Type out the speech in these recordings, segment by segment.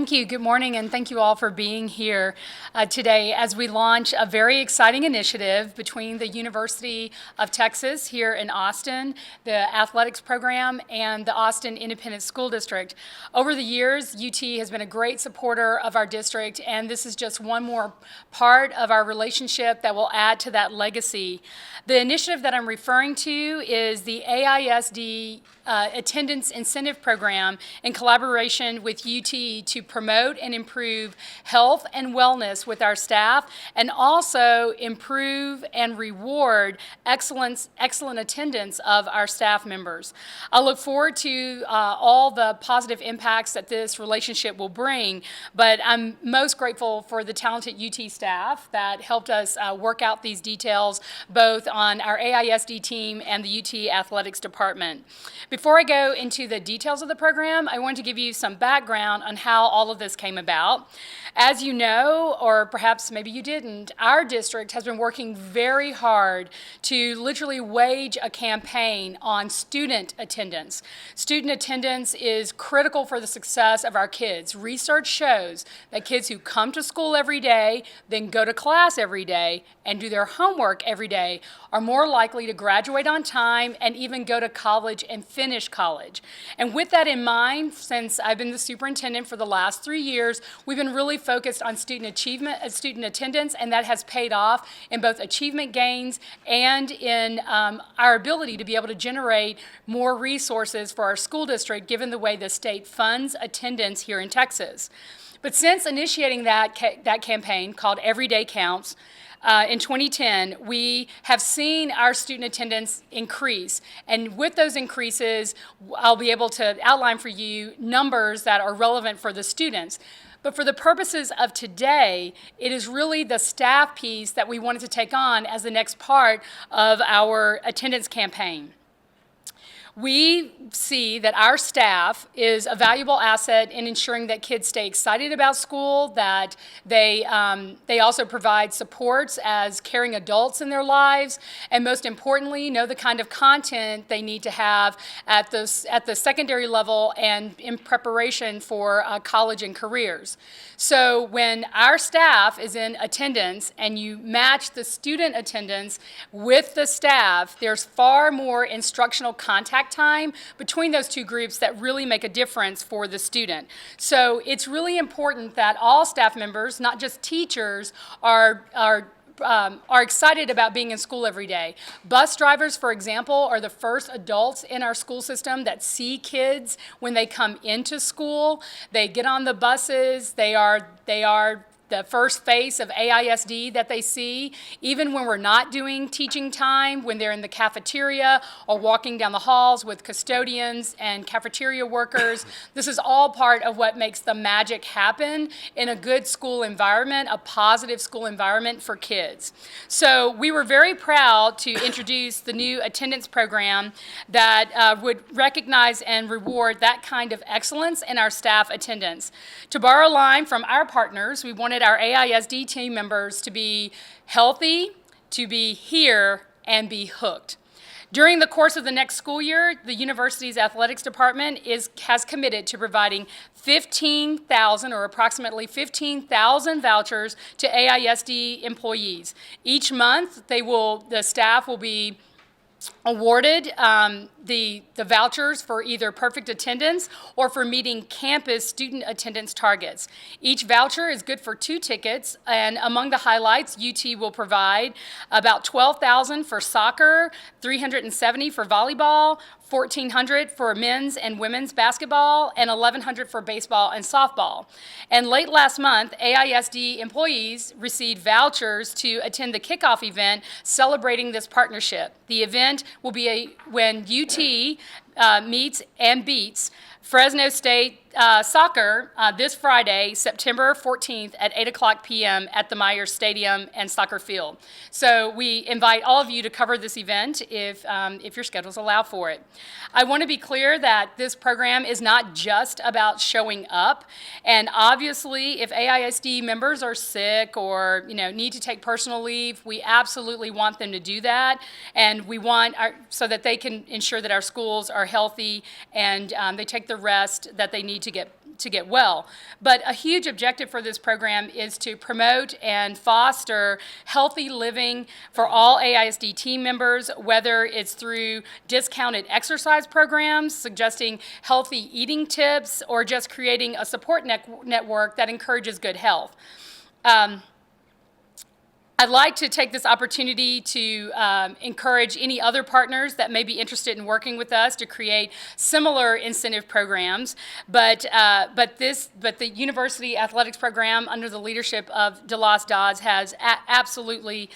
Thank you. Good morning, and thank you all for being here today as we launch a very exciting initiative between the University of Texas here in Austin, the athletics program, and the Austin Independent School District. Over the years, UT has been a great supporter of our district, and this is just one more part of our relationship that will add to that legacy. The initiative that I'm referring to is the AISD Attendance Incentive Program in collaboration with UT to promote and improve health and wellness with our staff, and also improve and reward excellent attendance of our staff members. I look forward to all the positive impacts that this relationship will bring, but I'm most grateful for the talented UT staff that helped us work out these details, both on our AISD team and the UT Athletics Department. Before I go into the details of the program, I want to give you some background on how all of this came about. As you know, or perhaps maybe you didn't, our district has been working very hard to literally wage a campaign on student attendance. Student attendance is critical for the success of our kids. Research shows that kids who come to school every day, then go to class every day, and do their homework every day are more likely to graduate on time and even go to college and finish college. And with that in mind, since I've been the superintendent for the last 3 years, we've been really focused on student achievement and student attendance, and that has paid off in both achievement gains and in our ability to be able to generate more resources for our school district, given the way the state funds attendance here in Texas. But since initiating that campaign called Every Day Counts, in 2010, we have seen our student attendance increase. And with those increases, I'll be able to outline for you numbers that are relevant for the students. But for the purposes of today, it is really the staff piece that we wanted to take on as the next part of our attendance campaign. We see that our staff is a valuable asset in ensuring that kids stay excited about school, that they also provide supports as caring adults in their lives, and most importantly, know the kind of content they need to have at the secondary level and in preparation for college and careers. So when our staff is in attendance and you match the student attendance with the staff, there's far more instructional contact time between those two groups that really make a difference for the student. So it's really important that all staff members, not just teachers, are excited about being in school every day. Bus drivers, for example, are the first adults in our school system that see kids when they come into school. They get on the buses. They are the first face of AISD that they see, even when we're not doing teaching time, when they're in the cafeteria or walking down the halls with custodians and cafeteria workers. This is all part of what makes the magic happen in a good school environment, a positive school environment for kids. So we were very proud to introduce the new attendance program that would recognize and reward that kind of excellence in our staff attendance. To borrow a line from our partners, we wanted our AISD team members to be healthy, to be here, and be hooked. During the course of the next school year, the university's athletics department has committed to providing 15,000 or approximately 15,000 vouchers to AISD employees. Each month, the staff will be awarded the vouchers for either perfect attendance or for meeting campus student attendance targets. Each voucher is good for 2 tickets, and among the highlights, UT will provide about 12,000 for soccer, 370 for volleyball, 1,400 for men's and women's basketball, and 1,100 for baseball and softball. And late last month, AISD employees received vouchers to attend the kickoff event celebrating this partnership. The event will be when UT meets and beats Fresno State soccer this Friday, September 14th at 8 o'clock p.m. at the Myers Stadium and soccer field. So we invite all of you to cover this event if your schedules allow for it. I want to be clear that this program is not just about showing up, and obviously if AISD members are sick or need to take personal leave, we absolutely want them to do that, and we want so that they can ensure that our schools are healthy and they take the rest that they need to to get well. But a huge objective for this program is to promote and foster healthy living for all AISD team members, whether it's through discounted exercise programs, suggesting healthy eating tips, or just creating a support network that encourages good health. I'd like to take this opportunity to encourage any other partners that may be interested in working with us to create similar incentive programs. But the University Athletics Program, under the leadership of DeLoss Dodds, has absolutely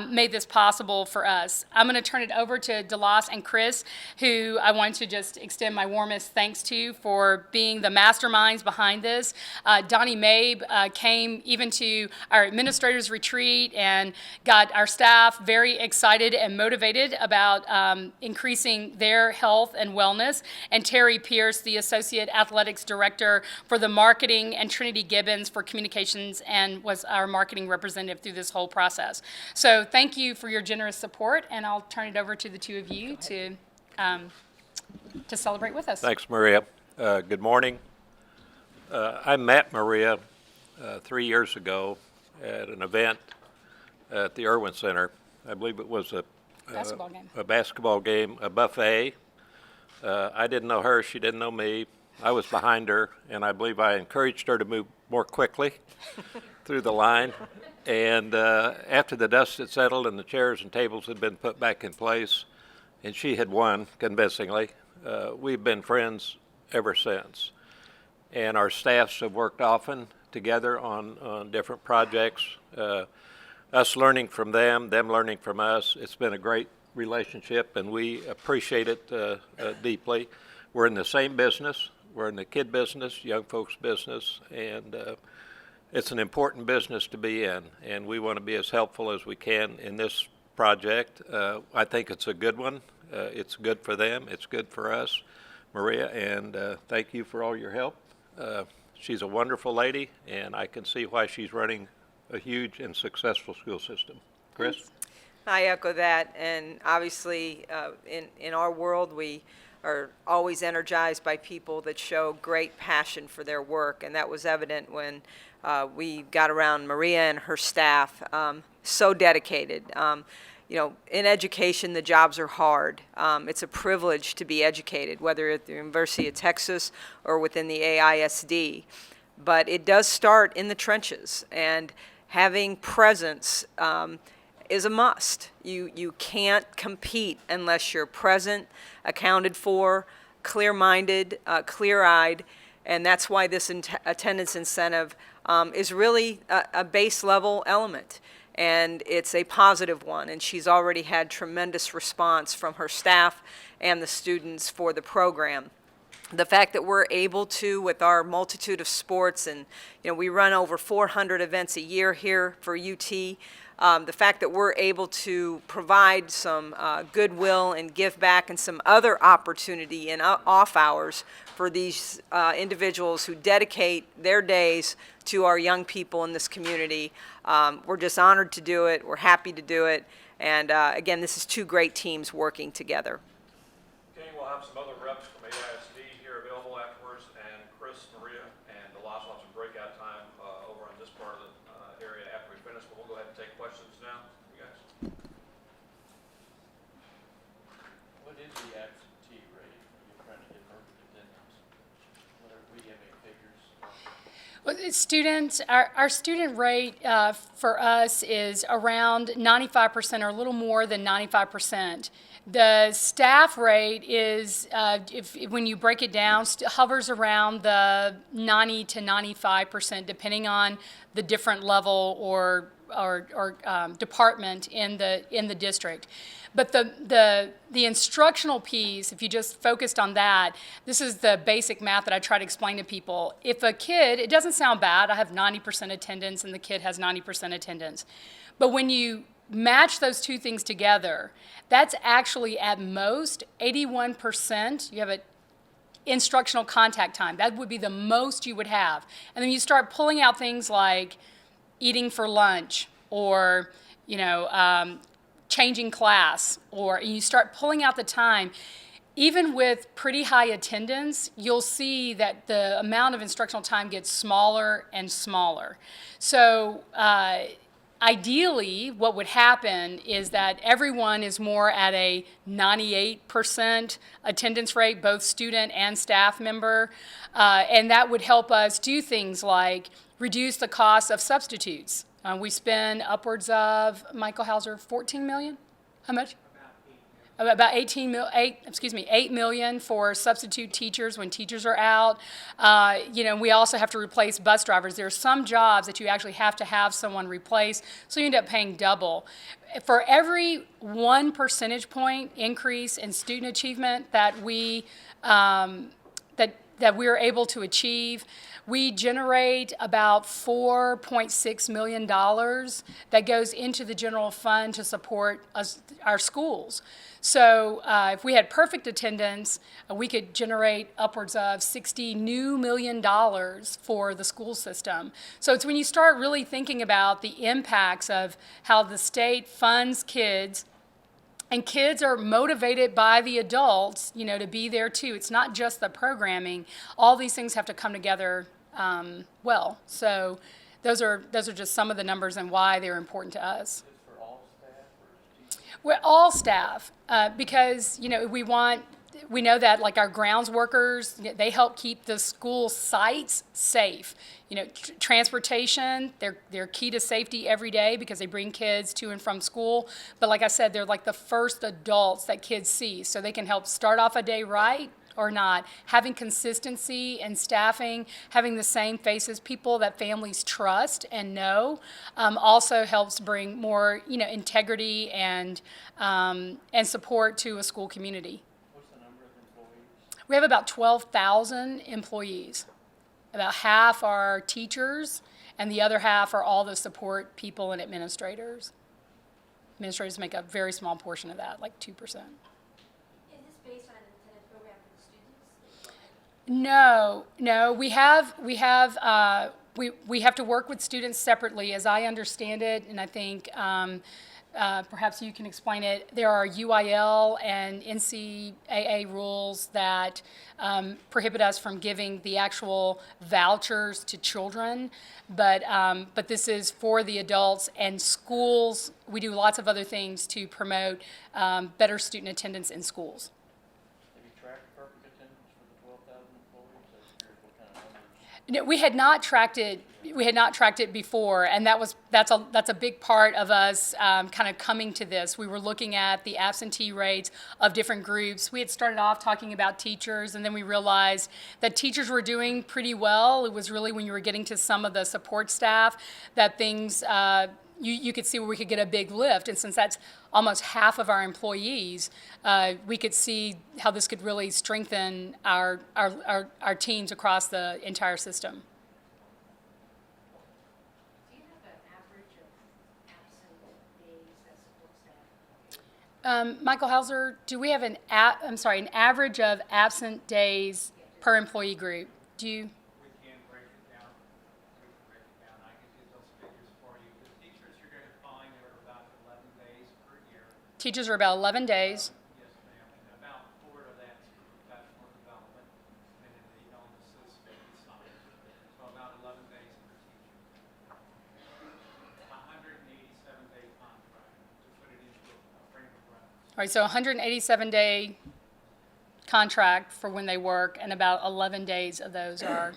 made this possible for us. I'm going to turn it over to DeLoss and Chris, who I want to just extend my warmest thanks to for being the masterminds behind this. Donnie Mabe came even to our administrators retreat and got our staff very excited and motivated about increasing their health and wellness. And Terry Pierce, the Associate Athletics Director for the marketing, and Trinity Gibbons for communications, and was our marketing representative through this whole process. So thank you for your generous support, and I'll turn it over to the two of you to celebrate with us. Thanks, Meria. Good morning. I met Meria 3 years ago at an event at the Irwin Center. I believe it was a basketball game, a buffet. I didn't know her, she didn't know me. I was behind her, and I believe I encouraged her to move more quickly through the line. And after the dust had settled and the chairs and tables had been put back in place, and she had won convincingly, we've been friends ever since. And our staffs have worked often together on different projects. Us learning from them learning from us. It's been a great relationship, and we appreciate it deeply. We're in the same business. We're in the kid business, young folks business, and it's an important business to be in, and we want to be as helpful as we can in this project. I think it's a good one. It's good for them. It's good for us, Meria, and thank you for all your help. She's a wonderful lady, and I can see why she's running a huge and successful school system. Chris? I echo that, and obviously in our world we are always energized by people that show great passion for their work, and that was evident when we got around Meria and her staff. So dedicated. You know, in education, the jobs are hard. It's a privilege to be educated, whether at the University of Texas or within the AISD. But it does start in the trenches, and having presence is a must. You can't compete unless you're present, accounted for, clear-minded, clear-eyed, and that's why this attendance incentive is really a base-level element. And it's a positive one, and she's already had tremendous response from her staff and the students for the program. The fact that we're able to, with our multitude of sports, and we run over 400 events a year here for UT, the fact that we're able to provide some goodwill and give back and some other opportunity in off hours for these individuals who dedicate their days to our young people in this community. We're just honored to do it. We're happy to do it. And again, this is two great teams working together. Okay, we'll have some other reps from AISD here available afterwards, and Chris, Meria, and DeLoss will have some breakout time over on this part of the area after we finish, but we'll go ahead and take questions now. You guys. What is the absentee rate you're trying to get perfect attendance? Whatever, we have any figures? Well, our student rate for us is around 95%, or a little more than 95%. The staff rate is, when you break it down, hovers around the 90 to 95%, depending on the different level or department in the district. But the instructional piece, if you just focused on that, this is the basic math that I try to explain to people. If a kid, it doesn't sound bad, I have 90% attendance and the kid has 90% attendance. But when you match those two things together, that's actually at most 81%. You have an instructional contact time. That would be the most you would have. And then you start pulling out things like eating for lunch, or changing class, or you start pulling out the time. even with pretty high attendance, you'll see that the amount of instructional time gets smaller and smaller. So ideally, what would happen is that everyone is more at a 98% attendance rate, both student and staff member, and that would help us do things like reduce the cost of substitutes. We spend upwards of, Michael Hauser, 14 million? How much? About 8 million for substitute teachers when teachers are out. We also have to replace bus drivers. There are some jobs that you actually have to have someone replace, so you end up paying double. For every 1 percentage point increase in student achievement that we that we're able to achieve, we generate about $4.6 million that goes into the general fund to support our schools. So if we had perfect attendance, we could generate upwards of $60 million for the school system. So it's when you start really thinking about the impacts of how the state funds kids, and kids are motivated by the adults, to be there too. It's not just the programming. All these things have to come together well. So those are just some of the numbers and why they're important to us. Is for all staff or teachers? We're all staff because we know that like our grounds workers, they help keep the school sites safe. Transportation, they're key to safety every day because they bring kids to and from school. But like I said, they're like the first adults that kids see, so they can help start off a day right or not. Having consistency in staffing, having the same faces, people that families trust and know, also helps bring more, integrity and support to a school community. What's the number of employees? We have about 12,000 employees. About half are teachers, and the other half are all the support people and administrators. Administrators make a very small portion of that, like 2%. Is this based on an incentive program for the students? No, we have to work with students separately, as I understand it, and I think perhaps you can explain it. There are UIL and NCAA rules that prohibit us from giving the actual vouchers to children, but this is for the adults and schools. We do lots of other things to promote better student attendance in schools. Have you tracked perfect attendance for the 12,000 employees? I was curious what kind of numbers. No, we had not tracked it. We had not tracked it before, and that's a big part of us kind of coming to this. We were looking at the absentee rates of different groups. We had started off talking about teachers, and then we realized that teachers were doing pretty well. It was really when you were getting to some of the support staff that things you could see where we could get a big lift. And since that's almost half of our employees, we could see how this could really strengthen our teams across the entire system. Do you have an average of absent days that support staff? Michael Hauser, do we have an average of absent days per employee group? Do you? We can break it down. We can break it down. I can do those figures for you. The teachers, you're going to find they're about 11 days per year. Teachers are about 11 days. Yes, ma'am. And about 4 of that's professional development. And then the illnesses, maybe science. So about 11 days per teacher. 187-day contract to put it into a frame of reference. All right, so 187-day contract for when they work, and about 11 days of those are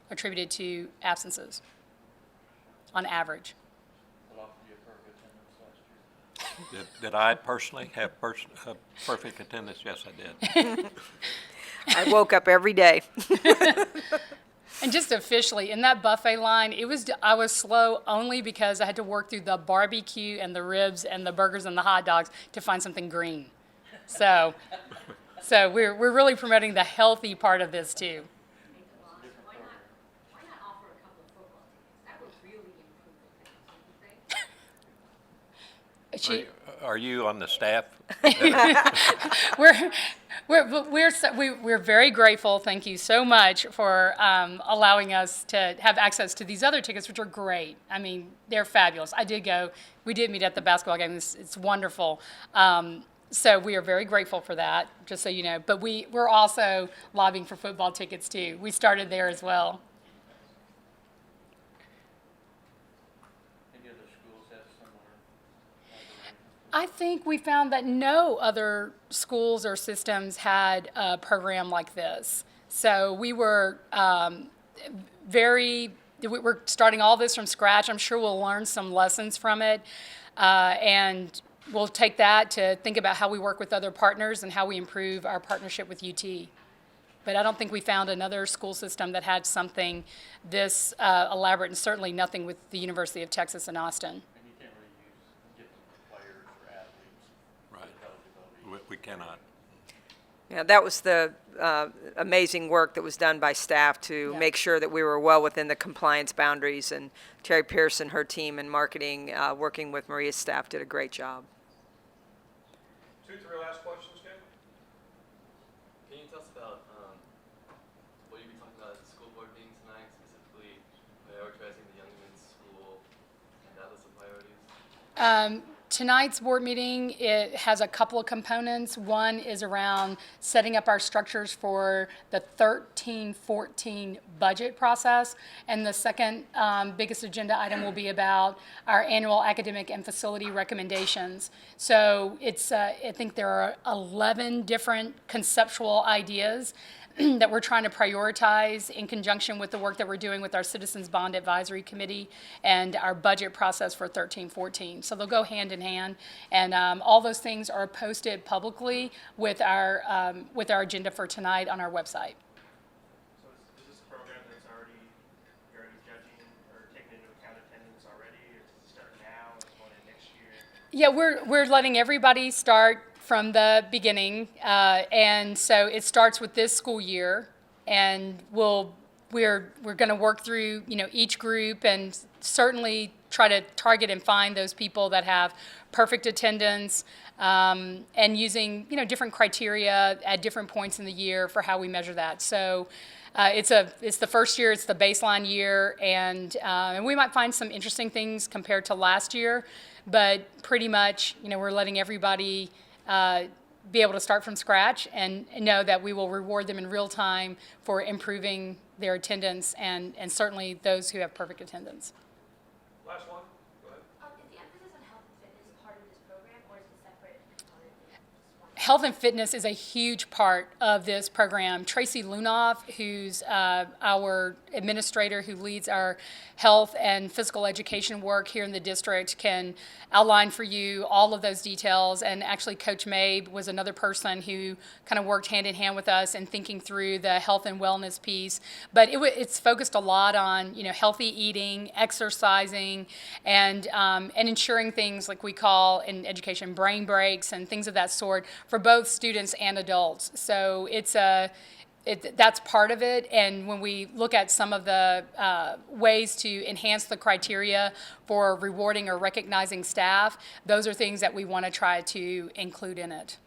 attributed to absences on average. What offered you a perfect attendance last year? Did I personally have perfect attendance? Yes, I did. I woke up every day. And just officially, in that buffet line, I was slow only because I had to work through the barbecue and the ribs and the burgers and the hot dogs to find something green. So we're really promoting the healthy part of this too. Why not offer a couple of football tickets? That would really improve the things, don't you think? Are you on the staff? We're very grateful. Thank you so much for allowing us to have access to these other tickets, which are great. I mean, they're fabulous. I did go. We did meet at the basketball game. It's wonderful. So we are very grateful for that, just so you know. But we're also lobbying for football tickets too. We started there as well. Any other schools have similar arrangements? I think we found that no other schools or systems had a program like this. So we're starting all this from scratch. I'm sure we'll learn some lessons from it. And we'll take that to think about how we work with other partners and how we improve our partnership with UT. But I don't think we found another school system that had something this elaborate, and certainly nothing with the University of Texas in Austin. And you can't really get them for players or athletes. Right. with eligibility. We cannot. Yeah, that was the amazing work that was done by staff to Yeah. make sure that we were well within the compliance boundaries. And Terry Pearson, her team in marketing, working with Maria's staff, did a great job. 2, 3 last questions, Ken? Can you tell us about what you'll be talking about at the school board meeting tonight, specifically prioritizing the young men's school and that list of priorities? Tonight's board meeting, it has a couple of components. One is around setting up our structures for the 13-14 budget process. And the second biggest agenda item will be about our annual academic and facility recommendations. So it's, I think there are 11 different conceptual ideas that we're trying to prioritize in conjunction with the work that we're doing with our Citizens Bond Advisory Committee and our budget process for 13-14. So they'll go hand in hand, and all those things are posted publicly with our agenda for tonight on our website. So is this a program that's you're already judging or taking into account attendance already, or does it start now and going in next year? Yeah, we're letting everybody start from the beginning, and so it starts with this school year, and we're going to work through each group and certainly try to target and find those people that have perfect attendance, and using different criteria at different points in the year for how we measure that. So it's the first year, it's the baseline year, and we might find some interesting things compared to last year, but pretty much we're letting everybody be able to start from scratch and know that we will reward them in real time for improving their attendance, and certainly those who have perfect attendance. Last one, go ahead. Is the emphasis on health and fitness part of this program, or is it separate component? Health and fitness is a huge part of this program. Tracy Lunoff, who's our administrator who leads our health and physical education work here in the district, can outline for you all of those details. And actually, Coach Mabe was another person who kind of worked hand in hand with us in thinking through the health and wellness piece. But it's focused a lot on healthy eating, exercising, and ensuring things like we call in education brain breaks and things of that sort for both students and adults. So that's part of it. And when we look at some of the ways to enhance the criteria for rewarding or recognizing staff, those are things that we want to try to include in it.